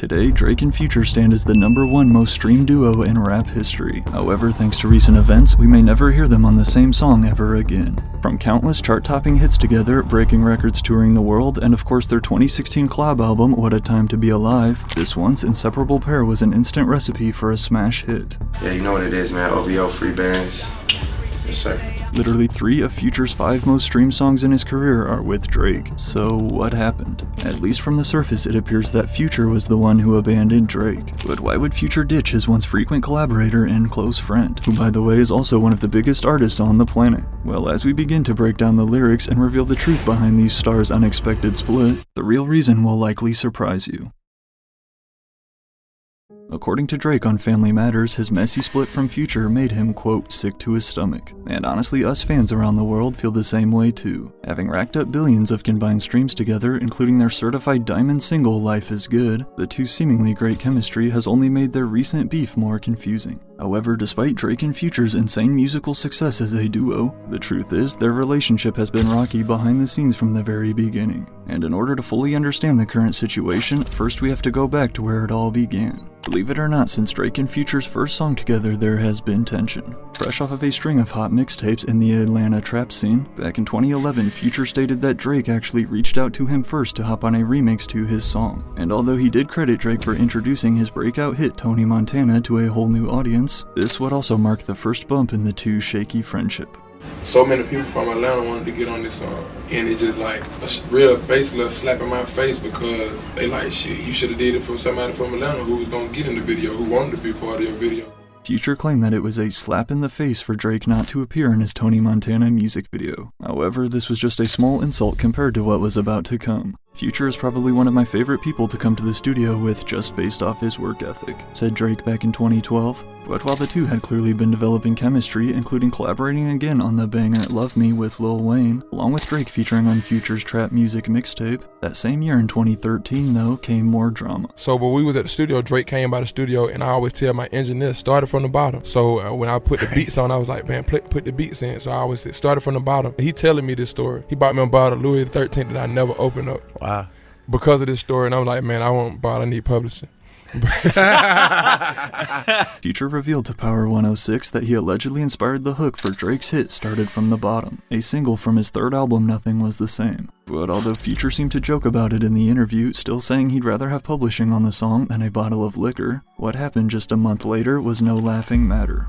Today, Drake and Future stand as the #1 most streamed duo in rap history. However, thanks to recent events, we may never hear them on the same song ever again. From countless chart-topping hits together, breaking records touring the world, and of course their 2016 collab album, What a Time to Be Alive, this once inseparable pair was an instant recipe for a smash hit. Yeah, you know what it is, man. OVO, free bands. Yes, sir. Literally 3 of Future's 5 most streamed songs in his career are with Drake. So what happened? At least from the surface, it appears that Future was the one who abandoned Drake. But why would Future ditch his once frequent collaborator and close friend, who by the way is also one of the biggest artists on the planet? Well, as we begin to break down the lyrics and reveal the truth behind these stars' unexpected split, the real reason will likely surprise you. According to Drake on Family Matters, his messy split from Future made him, quote, sick to his stomach. And honestly, us fans around the world feel the same way too. Having racked up billions of combined streams together, including their certified diamond single Life is Good, the two seemingly great chemistry has only made their recent beef more confusing. However, despite Drake and Future's insane musical success as a duo, the truth is their relationship has been rocky behind the scenes from the very beginning. And in order to fully understand the current situation, first we have to go back to where it all began. Believe it or not, since Drake and Future's first song together, there has been tension. Fresh off of a string of hot mixtapes in the Atlanta trap scene, back in 2011, Future stated that Drake actually reached out to him first to hop on a remix to his song. And although he did credit Drake for introducing his breakout hit Tony Montana to a whole new audience, this would also mark the first bump in the two shaky friendship. So many people from Atlanta wanted to get on this song, and it just like basically a slap in my face, because they like, shit, you should have did it for somebody from Atlanta who was gonna get in the video, who wanted to be part of your video. Future claimed that it was a slap in the face for Drake not to appear in his Tony Montana music video. However, this was just a small insult compared to what was about to come. Future is probably one of my favorite people to come to the studio with just based off his work ethic, said Drake back in 2012. But while the two had clearly been developing chemistry, including collaborating again on the banger Love Me with Lil Wayne, along with Drake featuring on Future's trap music mixtape, that same year in 2013 though came more drama. So when we was at the studio, Drake came by the studio, and I always tell my engineer, started from the bottom. So when I put the beats on, I was like, man, put the beats in. So I always said, started from the bottom. He telling me this story. He bought me a bottle of Louis XIII that I never opened up. Wow. Because of this story, and I'm like, man, I won't buy it, I need publishing. Future revealed to Power 106 that he allegedly inspired the hook for Drake's hit Started From the Bottom, a single from his third album Nothing Was the Same. But although Future seemed to joke about it in the interview, still saying he'd rather have publishing on the song than a bottle of liquor, what happened just a month later was no laughing matter.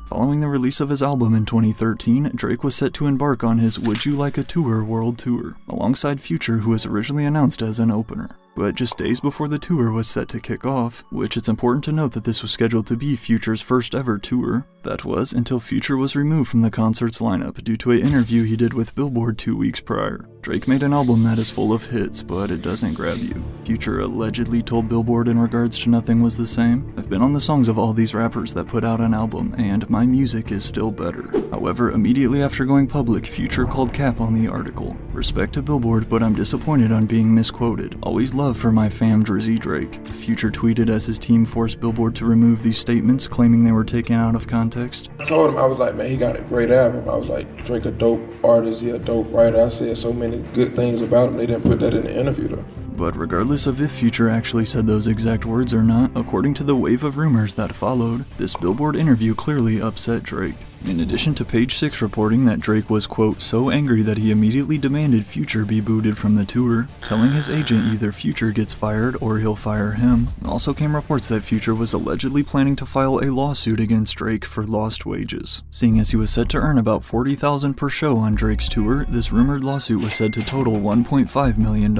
Following the release of his album in 2013, Drake was set to embark on his Would You Like a Tour world tour, alongside Future, who was originally announced as an opener. But just days before the tour was set to kick off, which it's important to note that this was scheduled to be Future's first ever tour, that was until Future was removed from the concert's lineup due to an interview he did with Billboard 2 weeks prior. Drake made an album that is full of hits, but it doesn't grab you. Future allegedly told Billboard in regards to Nothing Was the Same, I've been on the songs of all these rappers that put out an album, and my music is still better. However, immediately after going public, Future called cap on the article. Respect to Billboard, but I'm disappointed on being misquoted. Always love for my fam Drizzy Drake. Future tweeted as his team forced Billboard to remove these statements, claiming they were taken out of context. I told him, I was like, man, he got a great album. I was like, Drake a dope artist, he a dope writer. I said so many good things about him. They didn't put that in the interview though. But regardless of if Future actually said those exact words or not, according to the wave of rumors that followed, this Billboard interview clearly upset Drake. In addition to Page 6 reporting that Drake was, quote, so angry that he immediately demanded Future be booted from the tour, telling his agent either Future gets fired or he'll fire him, also came reports that Future was allegedly planning to file a lawsuit against Drake for lost wages. Seeing as he was set to earn about $40,000 per show on Drake's tour, this rumored lawsuit was said to total $1.5 million.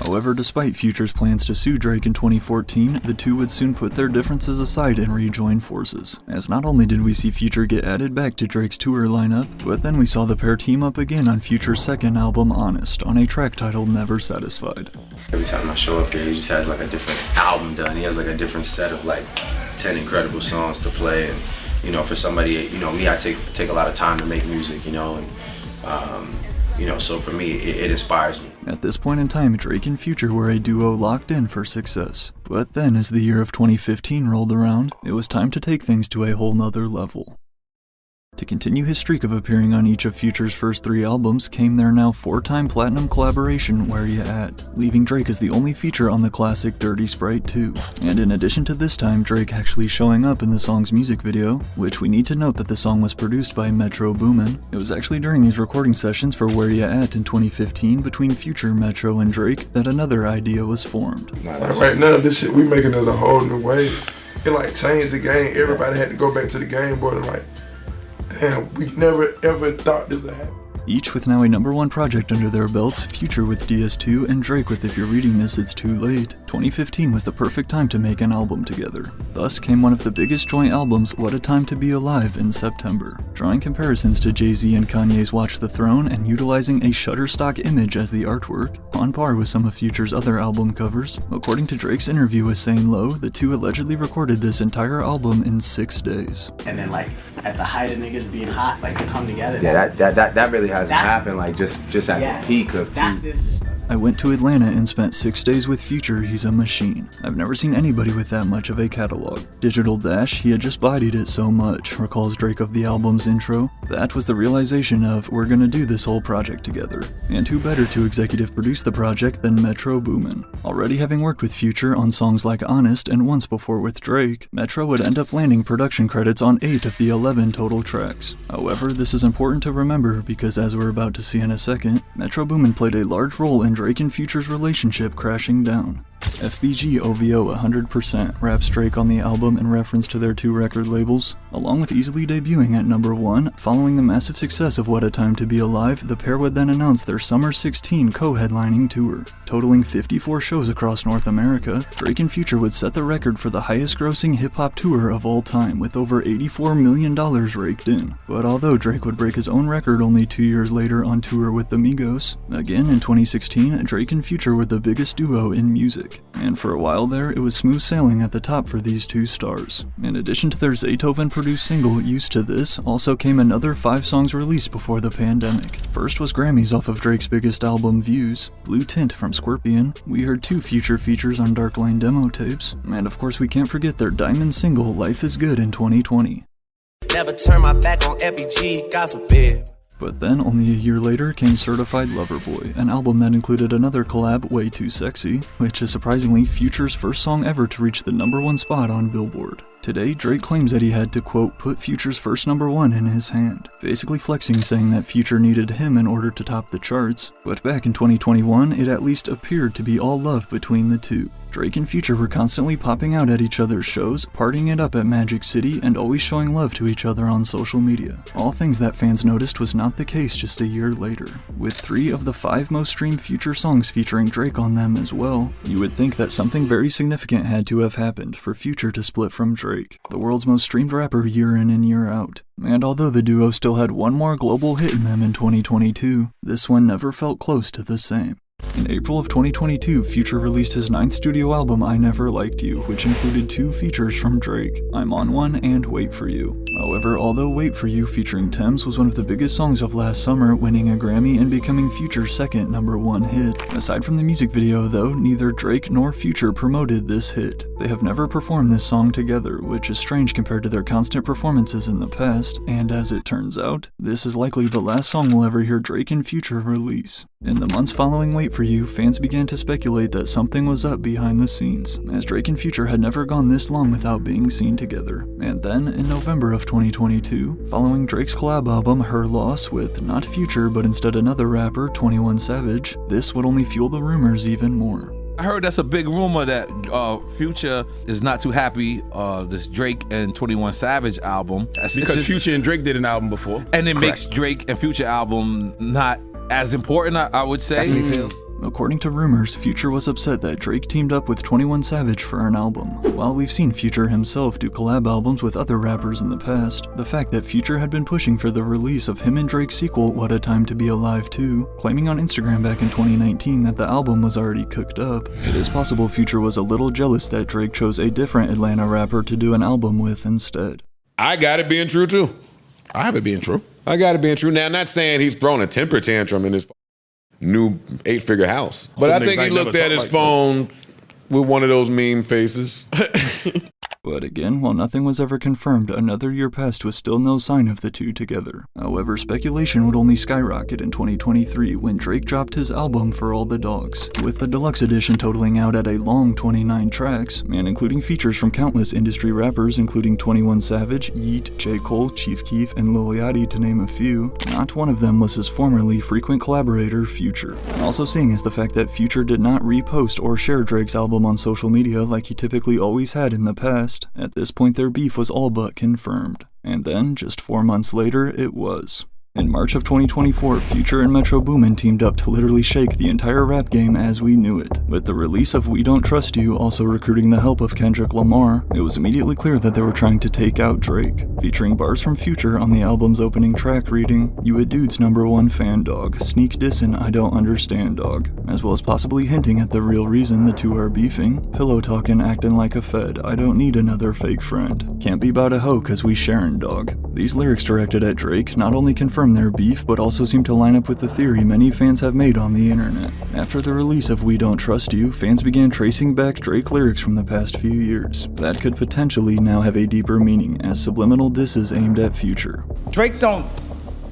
However, despite Future's plans to sue Drake in 2014, the two would soon put their differences aside and rejoin forces, as not only did we see Future get added back to Drake's tour lineup, but then we saw the pair team up again on Future's second album, Honest, on a track titled Never Satisfied. Every time I show up here, he just has like a different album done. He has like a different set of like 10 incredible songs to play. And you know, for somebody, you know, me, I take a lot of time to make music, you know, and you know, so for me, it inspires me. At this point in time, Drake and Future were a duo locked in for success. But then, as the year of 2015 rolled around, it was time to take things to a whole nother level. To continue his streak of appearing on each of Future's first 3 albums came their now 4-time platinum collaboration Where Ya At, leaving Drake as the only feature on the classic Dirty Sprite 2. And in addition to this time Drake actually showing up in the song's music video, which we need to note that the song was produced by Metro Boomin, it was actually during these recording sessions for Where Ya At in 2015 between Future, Metro, and Drake that another idea was formed. Like right now, this shit we making is a whole new way. It like changed the game. Everybody had to go back to the game board and like, damn, we never ever thought this would happen. Each with now a #1 project under their belts, Future with DS2 and Drake with If You're Reading This It's Too Late, 2015 was the perfect time to make an album together. Thus came one of the biggest joint albums, What a Time to Be Alive, in September. Drawing comparisons to Jay-Z and Kanye's Watch the Throne and utilizing a Shutterstock image as the artwork, on par with some of Future's other album covers. According to Drake's interview with Sane Low, the two allegedly recorded this entire album in 6 days. And then like at the height of niggas being hot, like to come together. Yeah, that really hasn't happened. Like just at the peak of two. I went to Atlanta and spent 6 days with Future, he's a machine. I've never seen anybody with that much of a catalog. Digital Dash, he had just bodied it so much, recalls Drake of the album's intro. That was the realization of, we're gonna do this whole project together. And who better to executive produce the project than Metro Boomin. Already having worked with Future on songs like Honest and once before with Drake, Metro would end up landing production credits on 8 of the 11 total tracks. However, this is important to remember because as we're about to see in a second, Metro Boomin played a large role in Drake and Future's relationship crashing down. FBG OVO 100% raps Drake on the album in reference to their 2 record labels, along with easily debuting at #1. Following the massive success of What a Time to Be Alive, the pair would then announce their Summer 16 co-headlining tour. Totaling 54 shows across North America, Drake and Future would set the record for the highest grossing hip-hop tour of all time with over $84 million raked in. But although Drake would break his own record only 2 years later on tour with the Migos, again in 2016, Drake and Future were the biggest duo in music. And for a while there, it was smooth sailing at the top for these 2 stars. In addition to their Zaytoven-produced single, Used to This, also came another 5 songs released before the pandemic. First was Grammys off of Drake's biggest album, Views, Blue Tint from Scorpion, we heard 2 Future features on Dark Lane demo tapes, and of course we can't forget their diamond single, Life is Good in 2020. Never turn my back on FBG, God forbid. But then, only a year later, came Certified Lover Boy, an album that included another collab, Way Too Sexy, which is surprisingly Future's first song ever to reach the #1 spot on Billboard. Today, Drake claims that he had to, quote, put Future's first #1 in his hand, basically flexing saying that Future needed him in order to top the charts, but back in 2021, it at least appeared to be all love between the two. Drake and Future were constantly popping out at each other's shows, partying it up at Magic City, and always showing love to each other on social media. All things that fans noticed was not the case just a year later. With 3 of the 5 most streamed Future songs featuring Drake on them as well, you would think that something very significant had to have happened for Future to split from Drake, the world's most streamed rapper year in and year out. And although the duo still had one more global hit in them in 2022, this one never felt close to the same. In April of 2022, Future released his 9th studio album, I Never Liked You, which included 2 features from Drake, I'm On One and Wait For You. However, although Wait For You featuring Thames was one of the biggest songs of last summer, winning a Grammy and becoming Future's second #1 hit, aside from the music video though, neither Drake nor Future promoted this hit. They have never performed this song together, which is strange compared to their constant performances in the past, and as it turns out, this is likely the last song we'll ever hear Drake and Future release. In the months following Wait For You, fans began to speculate that something was up behind the scenes, as Drake and Future had never gone this long without being seen together. And then, in November of 2022, following Drake's collab album Her Loss with not Future but instead another rapper, 21 Savage, this would only fuel the rumors even more. I heard that's a big rumor that Future is not too happy this Drake and 21 Savage album. Because Future and Drake did an album before. And it makes Drake and Future album not as important, I would say. That's what he feels. According to rumors, Future was upset that Drake teamed up with 21 Savage for an album. While we've seen Future himself do collab albums with other rappers in the past, the fact that Future had been pushing for the release of him and Drake's sequel, What a Time to Be Alive 2, claiming on Instagram back in 2019 that the album was already cooked up, it is possible Future was a little jealous that Drake chose a different Atlanta rapper to do an album with instead. I got it being true too. I have it being true. I got it being true. Now, I'm not saying he's thrown a temper tantrum in his new 8-figure house, but I think he looked at his phone with one of those meme faces. But again, while nothing was ever confirmed, another year passed with still no sign of the two together. However, speculation would only skyrocket in 2023 when Drake dropped his album For All the Dogs, with the deluxe edition totaling out at a long 29 tracks, and including features from countless industry rappers including 21 Savage, Yeat, J. Cole, Chief Keef, and Lil Yachty to name a few. Not one of them was his formerly frequent collaborator, Future. Also seeing is the fact that Future did not repost or share Drake's album on social media like he typically always had in the past. At this point their beef was all but confirmed. And then, just 4 months later, it was. In March of 2024, Future and Metro Boomin teamed up to literally shake the entire rap game as we knew it. With the release of We Don't Trust You also recruiting the help of Kendrick Lamar, it was immediately clear that they were trying to take out Drake, featuring bars from Future on the album's opening track reading, "You a dude's #1 fan, dog, sneak dissin' I don't understand, dog," as well as possibly hinting at the real reason the two are beefing, "Pillow talkin' actin' like a fed, I don't need another fake friend, can't be 'bout a hoe cause we sharin', dog." These lyrics directed at Drake not only confirm their beef, but also seem to line up with the theory many fans have made on the internet. After the release of We Don't Trust You, fans began tracing back Drake lyrics from the past few years. That could potentially now have a deeper meaning, as subliminal disses aimed at Future. Drake don't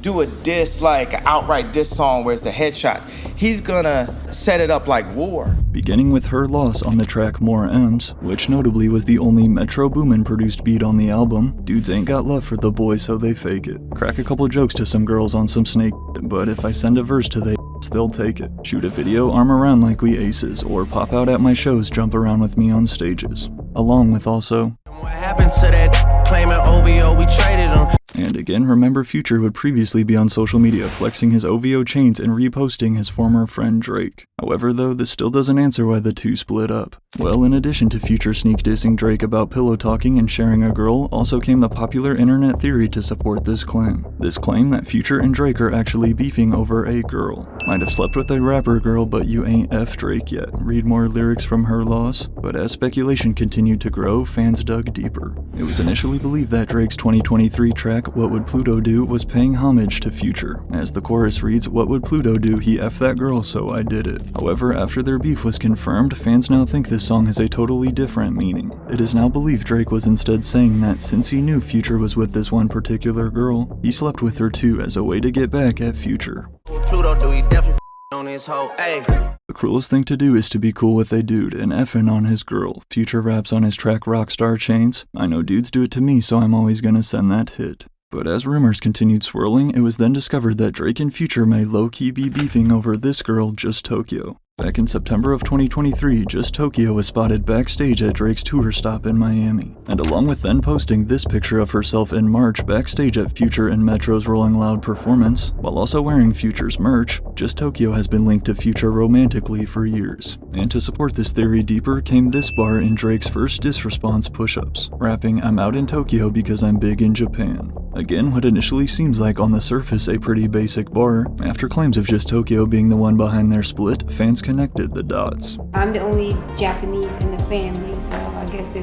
do a diss like an outright diss song where it's a headshot. He's gonna set it up like war. Beginning with Her Loss on the track More M's, which notably was the only Metro Boomin produced beat on the album. Dudes ain't got love for the boy, so they fake it. Crack a couple jokes to some girls on some snake, but if I send a verse to they, they'll take it. Shoot a video, arm around like we aces, or pop out at my shows, jump around with me on stages. Along with also, What happened to that claiming OVO, we traded him. and again, remember Future would previously be on social media flexing his OVO chains and reposting his former friend Drake. However though, this still doesn't answer why the two split up. Well, in addition to Future sneak dissing Drake about pillow talking and sharing a girl, also came the popular internet theory to support this claim. This claim that Future and Drake are actually beefing over a girl. Might have slept with a rapper girl, but you ain't F Drake yet. Read more lyrics from Her Loss. But as speculation continued to grow, fans dug deeper. It was initially believed that Drake's 2023 track What Would Pluto Do was paying homage to Future. As the chorus reads, "What would Pluto do? He F that girl, so I did it." However, after their beef was confirmed, fans now think this song has a totally different meaning. It is now believed Drake was instead saying that since he knew Future was with this one particular girl, he slept with her too as a way to get back at Future. Pluto do, he definitely on his hoe, ayy. The cruelest thing to do is to be cool with a dude and effing on his girl. Future raps on his track Rockstar Chains, "I know dudes do it to me, so I'm always gonna send that hit." But as rumors continued swirling, it was then discovered that Drake and Future may low-key be beefing over this girl, Just Tokyo. Back in September of 2023, Just Tokyo was spotted backstage at Drake's tour stop in Miami. And along with then posting this picture of herself in March backstage at Future and Metro's Rolling Loud performance, while also wearing Future's merch, Just Tokyo has been linked to Future romantically for years. And to support this theory deeper came this bar in Drake's first diss response Push-Ups, rapping, "I'm out in Tokyo because I'm big in Japan." Again, what initially seems like on the surface a pretty basic bar, after claims of Just Tokyo being the one behind their split, fans connected the dots. I'm the only Japanese in the family, so I guess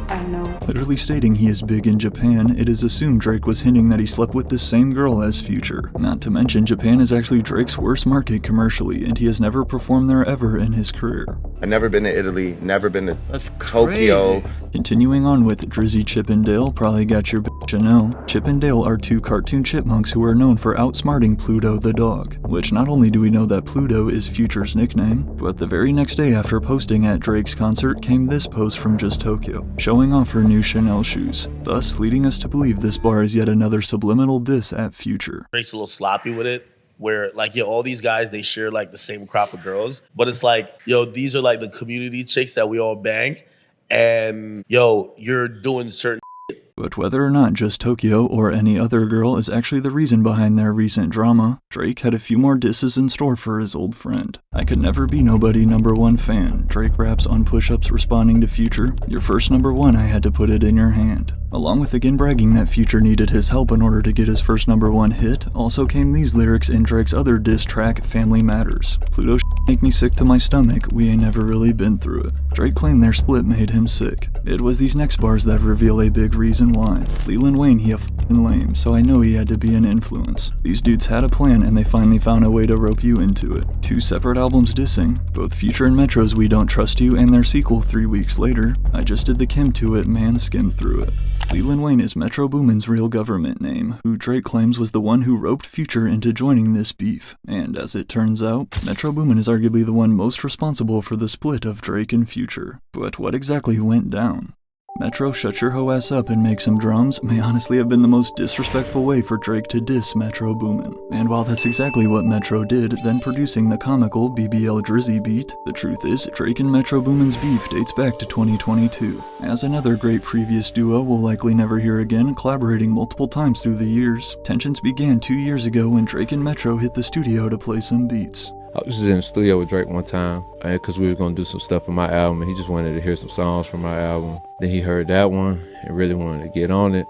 I don't know. Literally stating he is big in Japan, it is assumed Drake was hinting that he slept with the same girl as Future. Not to mention, Japan is actually Drake's worst market commercially, and he has never performed there ever in his career. I've never been to Italy, never been to That's Tokyo. crazy. Continuing on with Drizzy Chip and Dale, probably got your bitch a no. Chip and Dale are two cartoon chipmunks who are known for outsmarting Pluto the dog, which not only do we know that Pluto is Future's nickname, but the very next day after posting at Drake's concert came this post from Just Tokyo, showing off her new Chanel shoes, thus leading us to believe this bar is yet another subliminal diss at Future. Drake's a little sloppy with it, where like, yo, all these guys, they share like the same crop of girls, but it's like, yo, these are like the community chicks that we all bang, and yo, you're doing certain. But whether or not Just Tokyo or any other girl is actually the reason behind their recent drama, Drake had a few more disses in store for his old friend. "I could never be nobody #1 fan," Drake raps on Push-Ups responding to Future, "Your first #1, I had to put it in your hand." Along with again bragging that Future needed his help in order to get his first #1 hit, also came these lyrics in Drake's other diss track, Family Matters. "Pluto make me sick to my stomach, we ain't never really been through it." Drake claimed their split made him sick. It was these next bars that reveal a big reason why. "Leland Wayne, he a f***ing lame, so I know he had to be an influence. These dudes had a plan and they finally found a way to rope you into it. 2 separate albums dissing, both Future and Metro's We Don't Trust You and their sequel 3 weeks later, I Just Did the Kim to It, Man skimmed through it. Leland Wayne is Metro Boomin's real government name, who Drake claims was the one who roped Future into joining this beef, and as it turns out, Metro Boomin is arguably the one most responsible for the split of Drake and Future. But what exactly went down? Metro Shut Your Ho Ass Up and Make Some Drums may honestly have been the most disrespectful way for Drake to diss Metro Boomin. And while that's exactly what Metro did, then producing the comical BBL Drizzy beat, the truth is, Drake and Metro Boomin's beef dates back to 2022. As another great previous duo we'll likely never hear again, collaborating multiple times through the years, tensions began 2 years ago when Drake and Metro hit the studio to play some beats. I was just in the studio with Drake one time because we were going to do some stuff for my album, and he just wanted to hear some songs from my album. Then he heard that one and really wanted to get on it.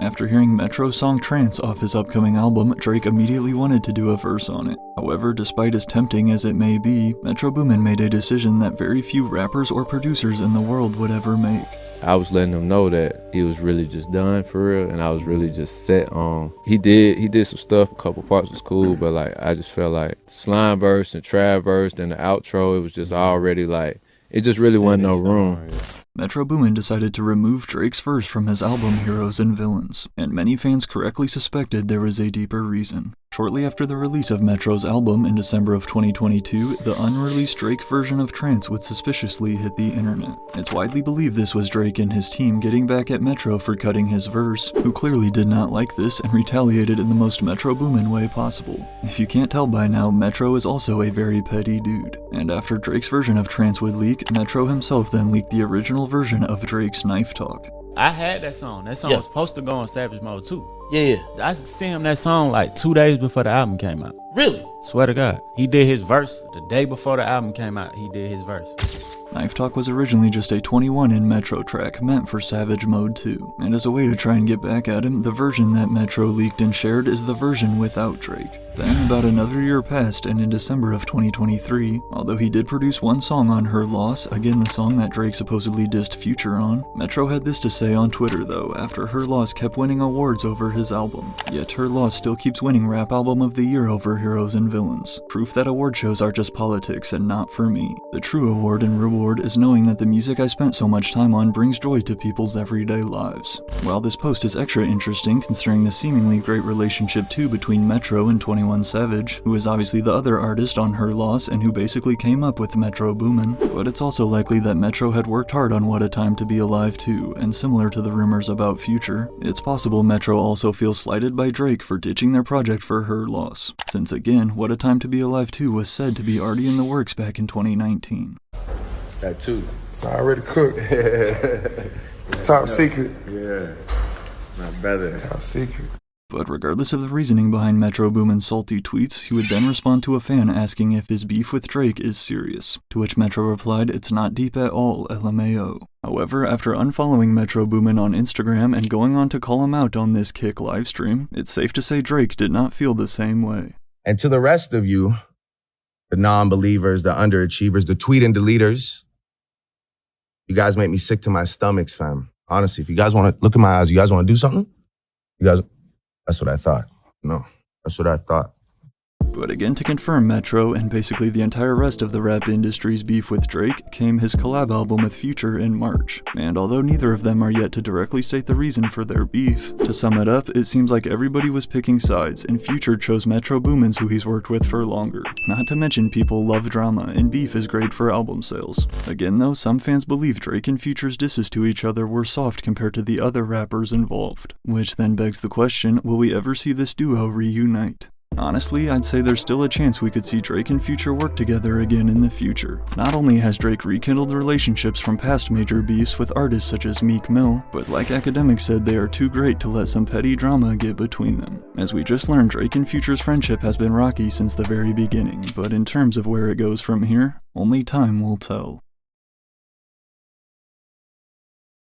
After hearing Metro's song Trance off his upcoming album, Drake immediately wanted to do a verse on it. However, despite as tempting as it may be, Metro Boomin made a decision that very few rappers or producers in the world would ever make. I was letting him know that he was really just done for real, and I was really just set on. He did some stuff, a couple parts was cool, but like I just felt like Slime verse and Trav verse and the outro, it was just already like, it just really wasn't no room. Metro Boomin decided to remove Drake's verse from his album Heroes and Villains, and many fans correctly suspected there was a deeper reason. Shortly after the release of Metro's album in December of 2022, the unreleased Drake version of Trance would suspiciously hit the internet. It's widely believed this was Drake and his team getting back at Metro for cutting his verse, who clearly did not like this and retaliated in the most Metro Boomin way possible. If you can't tell by now, Metro is also a very petty dude. And after Drake's version of Trance would leak, Metro himself then leaked the original version of Drake's Knife Talk. I had that song. That song was supposed to go on Savage Mode too. Yeah. I sent him that song like 2 days before the album came out. Really? Swear to God. He did his verse the day before the album came out. He did his verse. Knife Talk was originally just a 21 in Metro track meant for Savage Mode 2, and as a way to try and get back at him, the version that Metro leaked and shared is the version without Drake. Then, about another year passed, and in December of 2023, although he did produce one song on Her Loss, again the song that Drake supposedly dissed Future on, Metro had this to say on Twitter though, after Her Loss kept winning awards over his album. Yet Her Loss still keeps winning Rap Album of the Year over Heroes and Villains. Proof that award shows are just politics and not for me. The true award and reward is knowing that the music I spent so much time on brings joy to people's everyday lives. While this post is extra interesting considering the seemingly great relationship too between Metro and 21 Savage, who is obviously the other artist on Her Loss and who basically came up with Metro Boomin, but it's also likely that Metro had worked hard on What a Time to Be Alive too, and similar to the rumors about Future, it's possible Metro also feels slighted by Drake for ditching their project for Her Loss, since again, What a Time to Be Alive 2 was said to be already in the works back in 2019. That too. It's already cooked. Top secret. Yeah. My brother. Top secret. But regardless of the reasoning behind Metro Boomin's salty tweets, he would then respond to a fan asking if his beef with Drake is serious, to which Metro replied, "It's not deep at all, LMAO." However, after unfollowing Metro Boomin on Instagram and going on to call him out on this Kick livestream, it's safe to say Drake did not feel the same way. And to the rest of you, the non-believers, the underachievers, the tweet and deleters, you guys make me sick to my stomachs, fam. Honestly, if you guys want to look in my eyes, you guys want to do something? You guys, that's what I thought. No, that's what I thought. But again, to confirm Metro and basically the entire rest of the rap industry's beef with Drake came his collab album with Future in March. And although neither of them are yet to directly state the reason for their beef, to sum it up, it seems like everybody was picking sides and Future chose Metro Boomin's who he's worked with for longer. Not to mention people love drama and beef is great for album sales. Again though, some fans believe Drake and Future's disses to each other were soft compared to the other rappers involved. Which then begs the question, will we ever see this duo reunite? Honestly, I'd say there's still a chance we could see Drake and Future work together again in the future. Not only has Drake rekindled relationships from past major beefs with artists such as Meek Mill, but like academics said, they are too great to let some petty drama get between them. As we just learned, Drake and Future's friendship has been rocky since the very beginning, but in terms of where it goes from here, only time will tell.